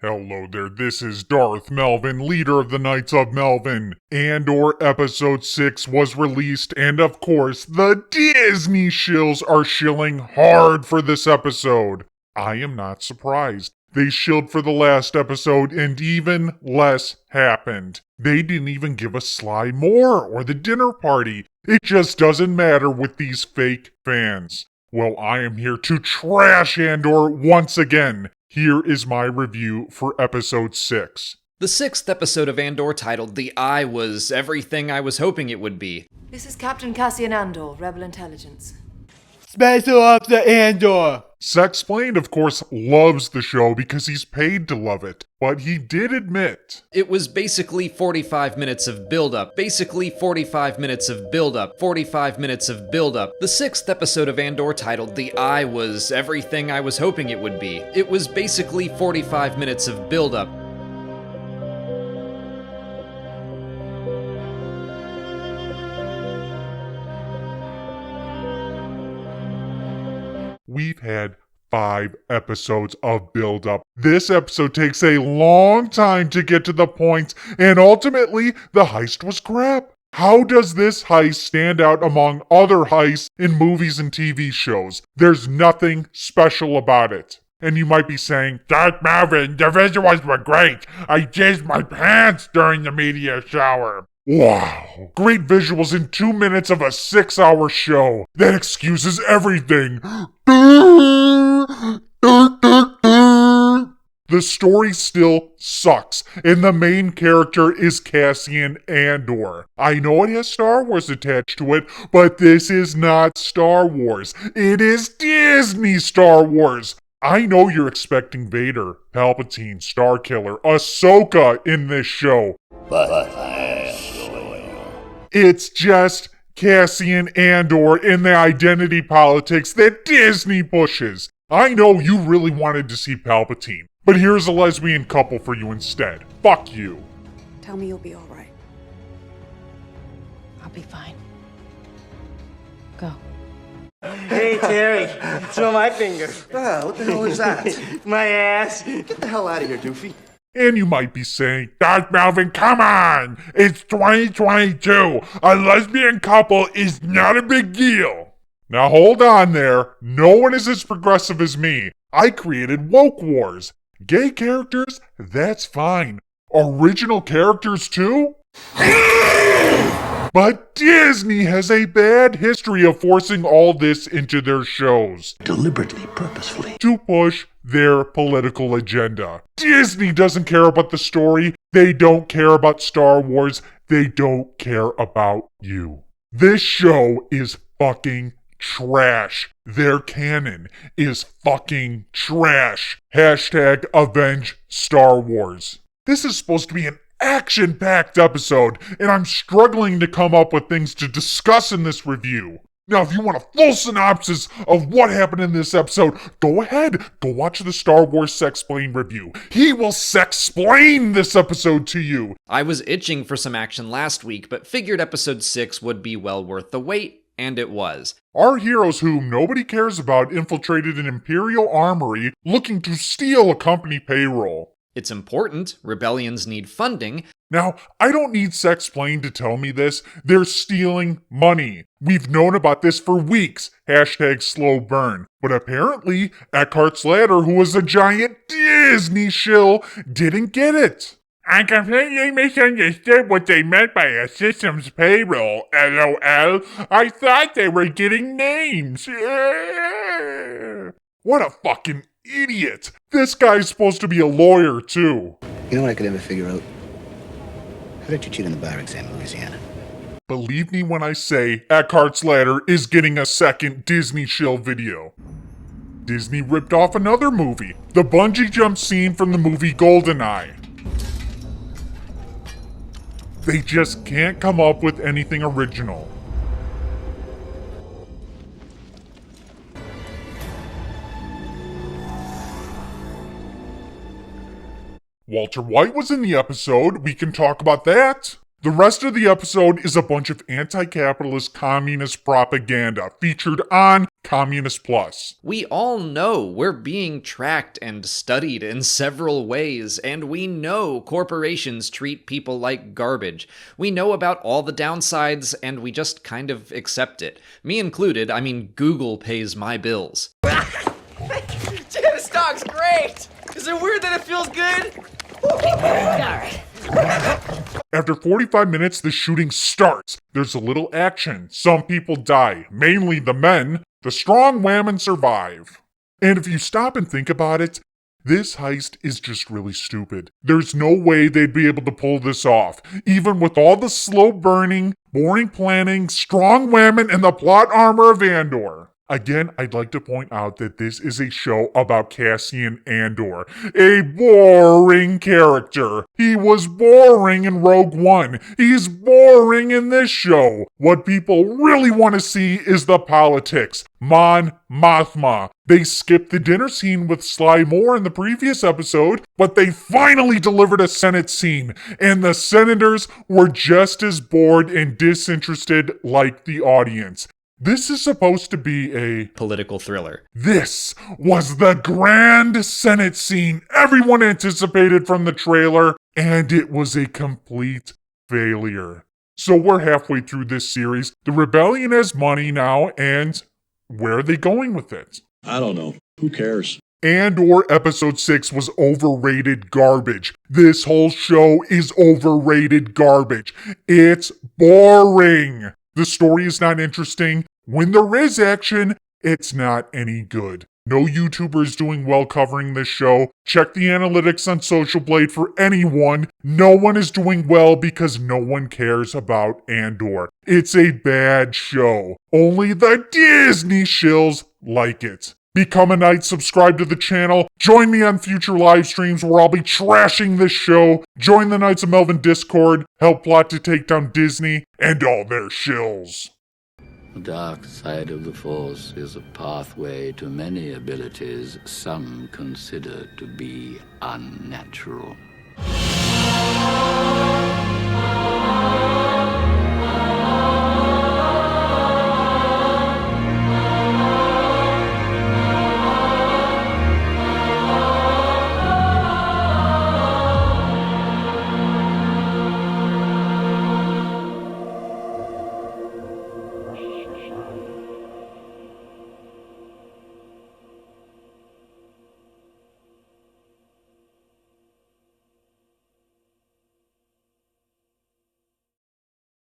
Hello there, this is Darth Melvin, leader of the Knights of Melvin. Andor Episode 6 was released, and of course, the Disney shills are shilling hard for this episode. I am not surprised. They shilled for the last episode, and even less happened. They didn't even give us Sly Moore or the dinner party. It just doesn't matter with these fake fans. Well, I am here to trash Andor once again. Here is my review for Episode 6. The sixth episode of Andor, titled The Eye, was everything I was hoping it would be. This is Captain Cassian Andor, Rebel Intelligence. Special Officer Andor! Sexplained, of course, loves the show because he's paid to love it, but he did admit It was basically 45 minutes of build-up. 45 minutes of build-up. The sixth episode of Andor, titled The Eye, was everything I was hoping it would be. It was basically 45 minutes of build-up. we've had 5 episodes of build-up. This episode takes a long time to get to the point, and ultimately, the heist was crap. How does this heist stand out among other heists in movies and TV shows? There's nothing special about it. And you might be saying, Darth Melvin, the visuals were great. I jizzed my pants during the media shower. Wow. Great visuals in 2 minutes of a 6-hour show. That excuses everything. The story still sucks, and the main character is Cassian Andor. I know it has Star Wars attached to it, but this is not Star Wars. It is Disney Star Wars. I know you're expecting Vader, Palpatine, Starkiller, Ahsoka in this show. It's just Cassian Andor in the identity politics that Disney pushes. I know you really wanted to see Palpatine, but here's a lesbian couple for you instead. Fuck you. Tell me you'll be all right. I'll be fine. Go. Hey, Terry, smell my finger. Ah, what the hell is that? My ass. Get the hell out of here, doofy. And you might be saying, Darth Melvin, come on! It's 2022! A lesbian couple is not a big deal! Now hold on there, no one is as progressive as me. I created Woke Wars. Gay characters? That's fine. Original characters too? But Disney has a bad history of forcing all this into their shows. Deliberately, purposefully. To push their political agenda. Disney doesn't care about the story. They don't care about Star Wars. They don't care about you. This show is fucking trash. Their canon is fucking trash. Hashtag avenge Star Wars. This is supposed to be an action-packed episode, and I'm struggling to come up with things to discuss in this review. Now, if you want a full synopsis of what happened in this episode, go ahead, go watch the Star Wars Sexplain review. He will sexplain this episode to you. I was itching for some action last week, but figured episode 6 would be well worth the wait, and it was. Our heroes whom nobody cares about infiltrated an Imperial armory looking to steal a company payroll. It's important. Rebellions need funding. Now, I don't need Sexplain to tell me this. They're stealing money. We've known about this for weeks. Hashtag slow burn. But apparently, Eckhart's Ladder, who was a giant Disney shill, didn't get it. I completely misunderstood what they meant by a systems payroll, LOL. I thought they were getting names. What a fucking idiot. This guy's supposed to be a lawyer, too. You know what I could never figure out? How did you cheat on the bar exam in Louisiana? Believe me when I say Eckhart's Ladder is getting a second Disney shill video. Disney ripped off another movie, the bungee jump scene from the movie GoldenEye. They just can't come up with anything original. Walter White was in the episode, we can talk about that. The rest of the episode is a bunch of anti-capitalist communist propaganda featured on Communist Plus. We all know we're being tracked and studied in several ways, and we know corporations treat people like garbage. We know about all the downsides, and we just kind of accept it. Me included, I mean, Google pays my bills. This dog's great! Is it weird that it feels good? Alright. After 45 minutes, the shooting starts. There's a little action. Some people die, mainly the men. The strong women survive. And if you stop and think about it, this heist is just really stupid. There's no way they'd be able to pull this off, even with all the slow burning, boring planning, strong women, and the plot armor of Andor. Again, I'd like to point out that this is a show about Cassian Andor, a boring character. He was boring in Rogue One. He's boring in this show. What people really want to see is the politics. Mon Mothma. They skipped the dinner scene with Sly Moore in the previous episode, but they finally delivered a Senate scene, and the senators were just as bored and disinterested like the audience. This is supposed to be a political thriller. This was the grand Senate scene everyone anticipated from the trailer, and it was a complete failure. So we're halfway through this series. The rebellion has money now, and where are they going with it? I don't know. Who cares? Andor Episode 6 was overrated garbage. This whole show is overrated garbage. It's boring. The story is not interesting. When there is action, it's not any good. No YouTuber is doing well covering this show. Check the analytics on Social Blade for anyone. No one is doing well because no one cares about Andor. It's a bad show. Only the Disney shills like it. Become a knight, subscribe to the channel, join me on future live streams where I'll be trashing this show, join the Knights of Melvin Discord, help plot to take down Disney and all their shills. The dark side of the Force is a pathway to many abilities some consider to be unnatural.